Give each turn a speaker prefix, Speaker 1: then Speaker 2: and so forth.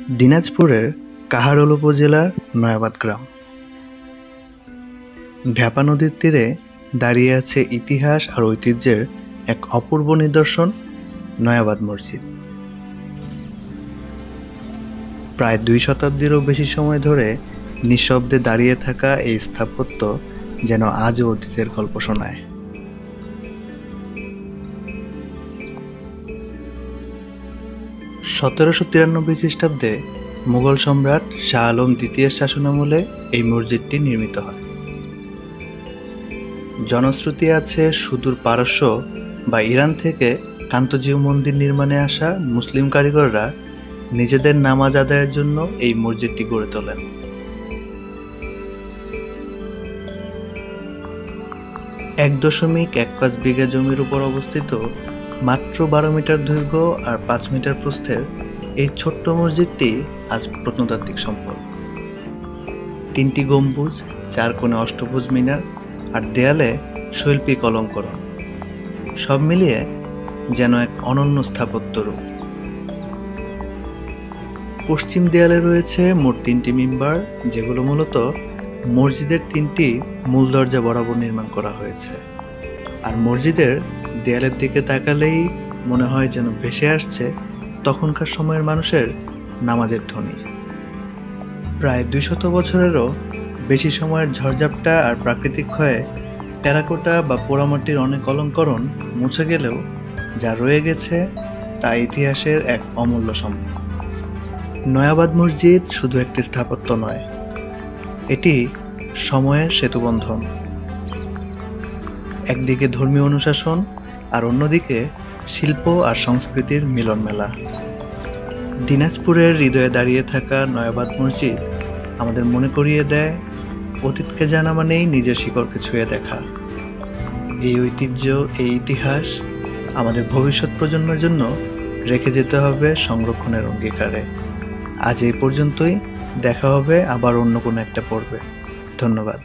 Speaker 1: দিনাজপুরের কাহারোল উপজেলার নয়াবাদ গ্রাম। ঢাপা নদীর তীরে দাঁড়িয়ে আছে ইতিহাস আর ঐতিহ্যের এক অপূর্ব নিদর্শন নয়াবাদ মসজিদ। প্রায় 2 শতাব্দীরও বেশি সময় ধরে নিঃশব্দে দাঁড়িয়ে থাকা এই স্থাপত্য যেন আজও অতীতের গল্প শোনায়। (1793 খ্রিস্টাব্দে মুঘল সম্রাট শাহ আলম দ্বিতীয়ের শাসনামলে এই মসজিদটি নির্মিত হয়। জনশ্রুতি আছে সুদূর পারস্য বা ইরান থেকে কান্তজিউ মন্দির নির্মাণে আসা মুসলিম কারিগররা নিজেদের নামাজ আদায়ের জন্য এই মসজিদটি গড়ে তোলেন। এক 1.15 বিঘা জমির উপর অবস্থিত মাত্র 12 মিটার দৈর্ঘ্য আর 5 মিটার প্রস্থের এই ছোট্ট মসজিদটি আজ প্রত্নতাত্ত্বিক সম্পদ। 3টি গম্বুজ, 4 কোণে অষ্টভুজ মিনার আর দেয়ালে শৈল্পিক অলঙ্করণ, সব মিলিয়ে যেন এক অনন্য স্থাপত্য রূপ। পশ্চিম দেয়ালে রয়েছে মোট 3টি মিম্বার, যেগুলো মূলত মসজিদের 3টি মূল দরজা বরাবর নির্মাণ করা হয়েছে। আর মসজিদের দেয়ালের দিকে তাকালেই মনে হয় যেন ভেসে আসছে তখনকার সময়ের মানুষের নামাজের ধ্বনি। প্রায় 200 বছরেরও বেশি সময়ের ঝড়ঝাপটা আর প্রাকৃতিক ক্ষয়ে টেরাকোটা বা পোড়ামাটির অনেক অলঙ্করণ মুছে গেলেও যা রয়ে গেছে তা ইতিহাসের এক অমূল্য সম্পদ। নয়াবাদ মসজিদ শুধু একটি স্থাপত্য নয়, এটি সময়ের সেতুবন্ধন। একদিকে ধর্মীয় অনুশাসন আর অন্যদিকে শিল্প আর সংস্কৃতির মিলন মেলা। দিনাজপুরের হৃদয়ে দাঁড়িয়ে থাকা নয়াবাদ মসজিদ আমাদের মনে করিয়ে দেয়, অতীতকে জানা মানেই নিজের শিকড়কে ছুঁয়ে দেখা। এই ঐতিহ্য, এই ইতিহাস আমাদের ভবিষ্যৎ প্রজন্মের জন্য রেখে যেতে হবে সংরক্ষণের অঙ্গীকারে। আজ এই পর্যন্তই, দেখা হবে আবার অন্য কোনো একটা পর্বে। ধন্যবাদ।